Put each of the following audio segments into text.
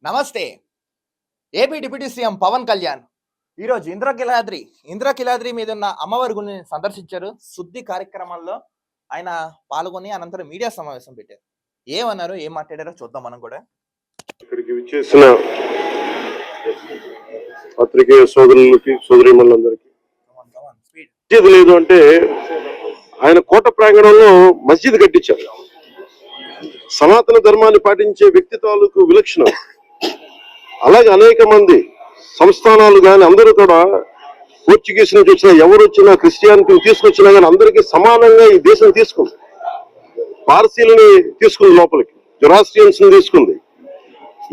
నమస్తే. AP deputy CM Pawan Kalyan ఈరోజు ఇంద్రకీలాద్రి మీద ఉన్న అమ్మవారి గుడిని సందర్శించారు. శుద్ధి కార్యక్రమాల్లో ఆయన పాల్గొని అనంతరం మీడియా సమావేశం పెట్టారు. ఏమన్నారు, ఏం మాట్లాడారో చూద్దాం మనం కూడా. ఇక్కడికి విచ్చేసిన పత్రికేయ సోదరులకి సోదరీమణులందరికీ మస్జిద్ లేదు అంటే ఆయన కోట ప్రాంగణంలో మస్జిద్ కట్టించారు. సనాతన ధర్మాన్ని పాటించే వ్యక్తి తాలూకు విలక్షణం. అలాగే అనేక మంది సంస్థానాలు కానీ అందరూ కూడా పోర్చుగీస్ నుంచి వచ్చిన ఎవరు వచ్చినా క్రిస్టియానిటీని తీసుకొచ్చినా కానీ అందరికీ సమానంగా ఈ దేశం తీసుకుంది. పార్సీలని తీసుకుంది, లోపలికి జొరాస్ట్రియన్స్ తీసుకుంది,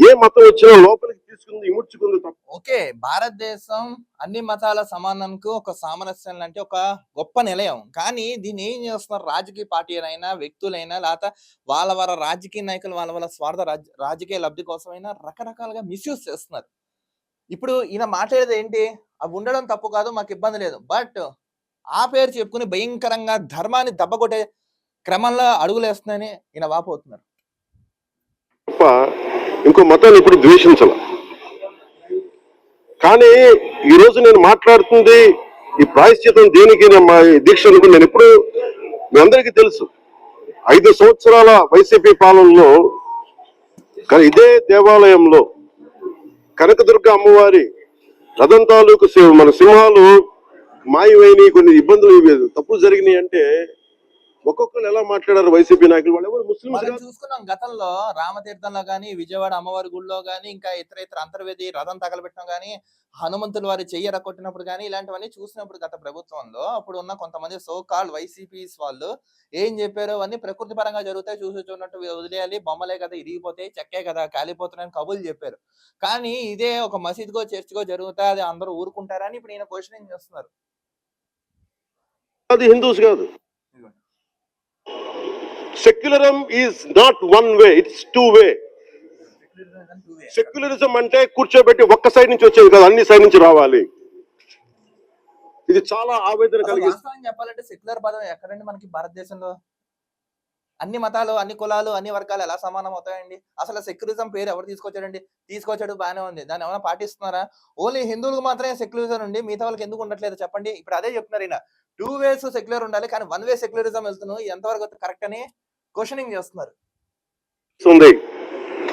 ఏ మతం వచ్చినా లోపలికి తీసుకుంది, ఇముడ్చుకుంది తప్ప. ఓకే, భారతదేశం అన్ని మతాల సమానంకు ఒక సామరస్యం లాంటి ఒక గొప్ప నిలయం. కానీ దీన్ని ఏం చేస్తున్నారు, రాజకీయ పార్టీలైనా వ్యక్తులైనా లేకపోతే వాళ్ళ రాజకీయ నాయకులు వాళ్ళ స్వార్థ రాజకీయ లబ్ధి కోసమైనా రకరకాలుగా మిస్యూజ్ చేస్తున్నారు. ఇప్పుడు ఈయన మాట్లాడేది ఏంటి, అవి ఉండడం తప్పు కాదు, మాకు ఇబ్బంది లేదు, బట్ ఆ పేరు చెప్పుకుని భయంకరంగా ధర్మాన్ని దెబ్బకొట్టే క్రమంలో అడుగులేస్తున్నాయని ఈయన వాపోతున్నారు. ఇంకో మతాన్ని ఇప్పుడు ద్వేషించాల. కానీ ఈ రోజు నేను మాట్లాడుతుంది ఈ ప్రాయశ్చితం దేనికి, మా దీక్ష అనుకుని నేను ఎప్పుడు మీ అందరికీ తెలుసు. 5 సంవత్సరాల వైసీపీ పాలనలో ఇదే దేవాలయంలో కనకదుర్గ అమ్మవారి రథం తాలూకు మన సింహాలు మాయమైనవి, కొన్ని ఇబ్బందులు తప్పులు జరిగినాయి అంటే ఒక్కొక్కరు ఎలా మాట్లాడారు వైసీపీ నాయకులు. వాళ్ళు ఎవరు ముస్లింస్ చూసుకున్నాం గతంలో రామతీర్థంలో గానీ, విజయవాడ అమ్మవారి గుడిలో గానీ, ఇంకా ఇతర అంతర్వేది రథం తగలబెట్టడం గానీ, హనుమంతుల వారి చెయ్యర కొట్టినప్పుడు గానీ, ఇలాంటివన్నీ చూసినప్పుడు గత ప్రభుత్వంలో అప్పుడు ఉన్న కొంతమంది సో కాల్డ్ వైసీపీస్ వాళ్ళు ఏం చెప్పారో అవన్నీ ప్రకృతి పరంగా జరుగుతాయి, చూసినట్టు వదిలేయాలి, బొమ్మలే కదా ఇరిగిపోతాయి, చెక్కే కదా కాలిపోతున్నాయని కబుర్లు చెప్పారు. కానీ ఇదే ఒక మసీద్గో చర్చ్గో జరుగుతా అది అందరూ ఊరుకుంటారని ఇప్పుడు ఈయన క్వశ్చనింగ్ చేస్తున్నారు. అది హిందూస్ కాదు. Secularism is not one way, it's two way. Secularism అంటే కూర్చోబెట్టి ఒక్క సైడ్ నుంచి వచ్చేది కాదు, అన్ని సైడ్ నుంచి రావాలి. ఇది చాలా ఆవేదన కలిగిస్తుంది. చెప్పాలంటే సెక్యులర్ పదం ఎక్కడండి మనకి భారతదేశంలో? అన్ని మతాలు, అన్ని కులాలు, అన్ని వర్గాలు ఎలా సమానం అవుతాయండి? అసలు సెక్యులరిజం పేరు ఎవరు తీసుకొచ్చాడండి? తీసుకొచ్చాడు, బాగానే ఉంది, దాన్ని ఏమైనా పాటిస్తున్నారా? ఓన్లీ హిందువులకు మాత్రమే సెక్యులరిజం ఉండి మిగతా వాళ్ళకి ఎందుకు ఉండట్లేదు చెప్పండి? ఇప్పుడు అదే చెప్తున్నారు ఈయన, 2 వేస్ సెక్యులర్ ఉండాలి, కానీ 1 వే సెక్యులరిజం వెళ్తున్నావు, ఎంతవరకు కరెక్ట్ అని క్వశ్చనింగ్ చేస్తున్నారు.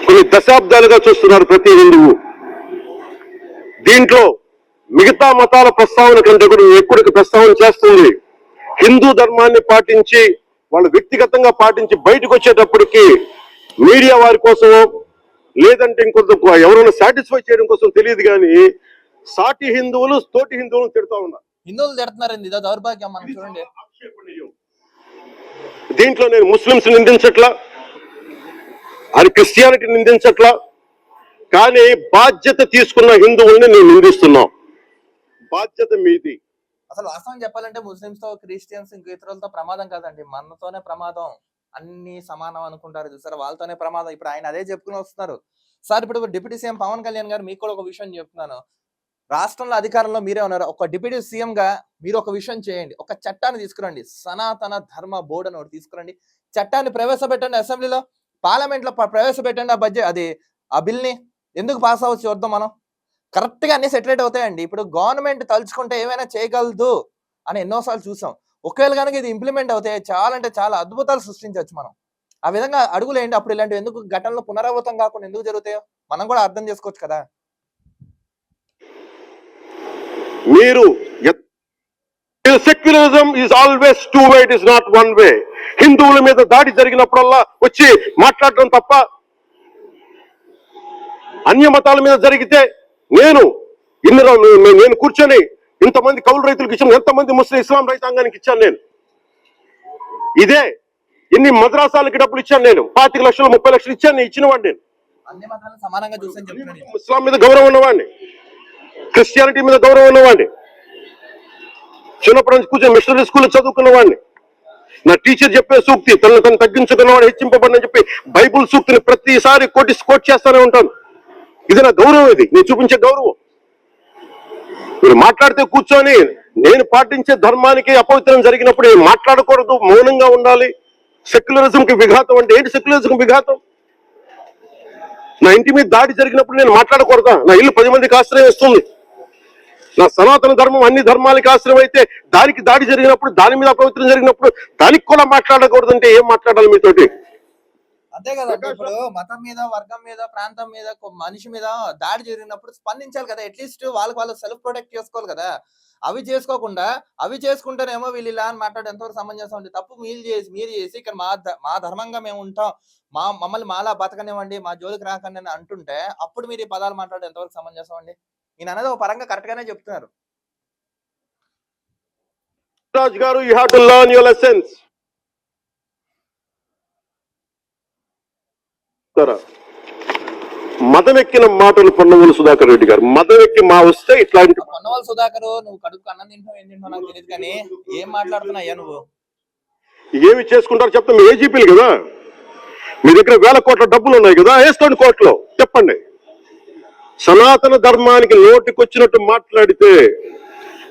కొన్ని దశాబ్దాలుగా చూస్తున్నారు ప్రతి హిందువు. దీంట్లో మిగతా మతాల ప్రస్తావన కంటే కూడా ఎక్కువ ప్రస్తావన చేస్తుంది. హిందూ ధర్మాన్ని పాటించి వాళ్ళు వ్యక్తిగతంగా పాటించి బయటకు వచ్చేటప్పటికి మీడియా వారి కోసమో లేదంటే ఇంకొంత ఎవరైనా సాటిస్ఫై చేయడం కోసం తెలియదు, కానీ సాటి హిందువులు తోటి హిందువులను తిడుతూ ఉన్నారు. హిందువులు తిడుతున్నారండి, ఇదో దౌర్భాగ్యం. మనం చూడండి, దీంట్లో నేను ముస్లింస్ నిందించట్లా, అది క్రిస్టియానిటీ నిందించట్లా, కానీ బాధ్యత తీసుకున్న హిందువుల్ని నేను నిందిస్తున్నా. బాధ్యత మీది. అసలు వాస్తవం చెప్పాలంటే ముస్లింస్ తో క్రిస్టియన్స్ ఇంక ఇతరులతో ప్రమాదం కాదండి, మనతోనే ప్రమాదం. అన్ని సమానం అనుకుంటారు చూసారా, వాళ్ళతోనే ప్రమాదం. ఇప్పుడు ఆయన అదే చెప్పుకుని వస్తున్నారు. సార్, ఇప్పుడు డిప్యూటీ సీఎం పవన్ కళ్యాణ్ గారు మీకు కూడా ఒక విషయం చెప్తున్నాను. రాష్ట్రంలో అధికారంలో మీరే ఉన్నారు, ఒక డిప్యూటీ సీఎం గా మీరు ఒక విషయం చేయండి, ఒక చట్టాన్ని తీసుకురండి, సనాతన ధర్మ బోర్డు అని ఒకటి తీసుకురండి, చట్టాన్ని ప్రవేశపెట్టండి, అసెంబ్లీలో పార్లమెంట్ లో ప్రవేశపెట్టండి. ఆ బిల్ ని ఎందుకు పాస్ అవ్వచ్చు చూద్దాం. మనం కరెక్ట్ గా అన్ని సెటిలైట్ అవుతాయండి. ఇప్పుడు గవర్నమెంట్ తలుచుకుంటే ఏమైనా చేయగలదు అని ఎన్నోసార్లు చూసాం. ఒకవేళ కనుక ఇది ఇంప్లిమెంట్ అవుతాయి, చాలా అంటే చాలా అద్భుతాలు సృష్టించవచ్చు మనం. ఆ విధంగా అడుగులేండి. అప్పుడు ఇలాంటివి ఎందుకు ఘటనలు పునరావృతం కాకుండా ఎందుకు జరుగుతాయో మనం కూడా అర్థం చేసుకోవచ్చు కదా. మీరు secularism is always 2 way, it is not 1 వే. హిందువుల మీద దాడి జరిగినప్పుడల్లా వచ్చి మాట్లాడటం తప్ప, అన్య మతాల మీద జరిగితే నేను కూర్చొని ఇంతమంది కౌలు రైతులకు ఇచ్చాను, ఎంతమంది ముస్లిం ఇస్లాం రైతాంగానికి ఇచ్చాను నేను. ఇదే ఎన్ని మద్రాసాలకి డబ్బులు ఇచ్చాను నేను, 25 లక్షలు 30 లక్షలు ఇచ్చాను, నేను ఇచ్చిన వాడిని. నేను అన్ని మతాలను సమానంగా చూసాను. ఇస్లాం మీద గౌరవం ఉన్నవాడిని, క్రిస్టియానిటీ మీద గౌరవం ఉన్నవాడిని, చిన్నప్పటి నుంచి కూర్చొని మిషనరీ స్కూల్లో చదువుకున్న వాడిని. నా టీచర్ చెప్పే సూక్తి, తను తగ్గించుకున్నవాడు హెచ్చింపబడిని చెప్పి బైబుల్ సూక్తిని ప్రతిసారి కోట్ చేస్తానే ఉంటాను. ఇది నా గౌరవం, ఇది నేను చూపించే గౌరవం. మీరు మాట్లాడితే కూర్చొని నేను పాటించే ధర్మానికి అపవిత్రం జరిగినప్పుడు మాట్లాడకూడదు, మౌనంగా ఉండాలి. సెక్యులరిజం కి విఘాతం అంటే ఏంటి? సెక్యులరిజం విఘాతం నా ఇంటి మీద దాడి జరిగినప్పుడు నేను మాట్లాడకూడదా? నా ఇల్లు 10 మందికి ఆశ్రయం ఇస్తుంది. నా సనాతన ధర్మం అన్ని ధర్మాలకి ఆశ్రయం అయితే దానికి దాడి జరిగినప్పుడు, దాని మీద అపవిత్రం జరిగినప్పుడు దానికి కూడా మాట్లాడకూడదంటే ఏం మాట్లాడాలి మీతోటి? అంతే కదండి. ఇప్పుడు మతం మీద, వర్గం మీద, ప్రాంతం మీద, మనిషి మీద దాడి జరిగినప్పుడు స్పందించాలి కదా. అట్లీస్ట్ వాళ్ళు సెల్ఫ్ ప్రొటెక్ట్ చేసుకోవాలి కదా. అవి చేసుకోకుండా అవి చేసుకుంటేనేమో వీళ్ళు ఇలా అని మాట్లాడే ఎంతవరకు సమంజసం అండి? తప్పు మీరు చేసి ఇక్కడ మా ధర్మంగా మేము ఉంటాం, మమ్మల్ని మాలా బతకనివ్వండి, మా జోలికి రాకండి అని అంటుంటే అప్పుడు మీరు ఈ పదాలు మాట్లాడే ఎంతవరకు సమంజసం అండి? నేను అనేది ఒక పరంగా కరెక్ట్ గానే చెప్తున్నారు. రాజ్ గారు, you have to learn your lessons. మదం ఎక్కిన మాటలు పొన్నవోలు సుధాకర్ రెడ్డి గారు. మదం ఎక్కి మా వస్తే ఇట్లాంటి పొన్నవోలు సుధాకర్, నువ్వు కడుపు అన్నం తింటావు ఏం తింటావు నాకు తెలియదు, కానీ ఏం మాట్లాడుతున్నాయ్యా నువ్వు? ఏమి చేసుకుంటారు చెప్తాం. మీ ఏజీపీలు కదా, మీ దగ్గర వేల కోట్ల డబ్బులు ఉన్నాయి కదా, వేసుకోండి కోర్టులో. చెప్పండి. సనాతన ధర్మానికి నోటికొచ్చినట్టు మాట్లాడితే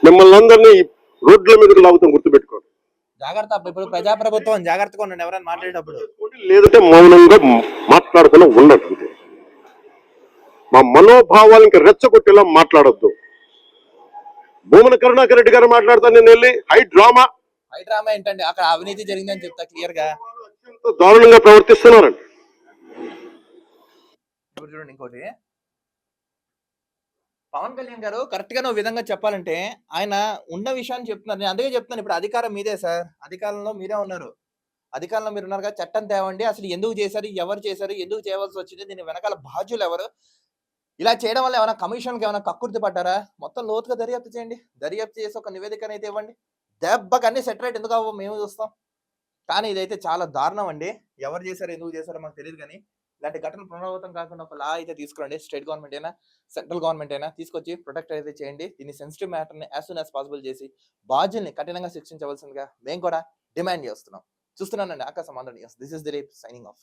మిమ్మల్ని అందరినీ రోడ్ల మీదకి లాగుతాం, గుర్తుపెట్టుకోండి. జాగ్రత్త. ఇప్పుడు ప్రజాప్రభుత్వం, జాగ్రత్తగా ఉండండి ఎవరైనా మాట్లాడేటప్పుడు. లేదంటే మౌనంగా మాట్లాడకుండా ఉండదు. అంతే. మా మనోభావాలకి రెచ్చగొట్టేలా మాట్లాడొద్దు. భూమన కరుణాకర్ రెడ్డి గారు మాట్లాడతాను నేను వెళ్ళి హై డ్రామా ఏంటండి? అక్కడ అవినీతి జరిగిందని చెప్తా క్లియర్ గా. అత్యంత దారుణంగా ప్రవర్తిస్తున్నారండి. ఇప్పుడు చూడండి ఇంకోటి, పవన్ కళ్యాణ్ గారు కరెక్ట్ గా విధంగా చెప్పాలంటే ఆయన ఉన్న విషయాన్ని చెప్తున్నారు. నేను అందుకే చెప్తున్నాను, ఇప్పుడు అధికారం మీదే సార్, అధికారంలో మీరే ఉన్నారు, అధికారంలో మీరు ఉన్నారు కదా, చట్టం తేవండి. అసలు ఎందుకు చేశారు, ఎవరు చేశారు, ఎందుకు చేయవలసి వచ్చింది, దీని వెనకాల బాధ్యులు ఎవరు, ఇలా చేయడం వల్ల ఏమైనా కమిషన్కి ఏమైనా కక్కుర్తి పడ్డారా, మొత్తం లోతుగా దర్యాప్తు చేయండి. దర్యాప్తు చేసి ఒక నివేదికను అయితే ఇవ్వండి. దెబ్బకి అన్ని సెటరేట్ ఎందుకు అవ్వ మేము చూస్తాం. కానీ ఇదైతే చాలా దారుణం అండి. ఎవరు చేశారు, ఎందుకు చేశారో మాకు తెలియదు, కానీ ఇలాంటి ఘటన పునరావృతం కాకుండా ఒక లా అయితే తీసుకురండి. స్టేట్ గవర్నమెంట్ అయినా సెంట్రల్ గవర్నమెంట్ అయినా తీసుకొచ్చి ప్రొటెక్ట్ అయితే చేయండి. దీన్ని సెన్సిటివ్ మ్యాటర్ని యాజ్ సూన్ యాజ్ పాసిబుల్ చేసి బాధ్యుల్ని కఠినంగా శిక్షించవలసిందిగా మేము కూడా డిమాండ్ చేస్తున్నాం. చూస్తున్నానండి ఆకాశం Andhra news. This is Dilip signing off.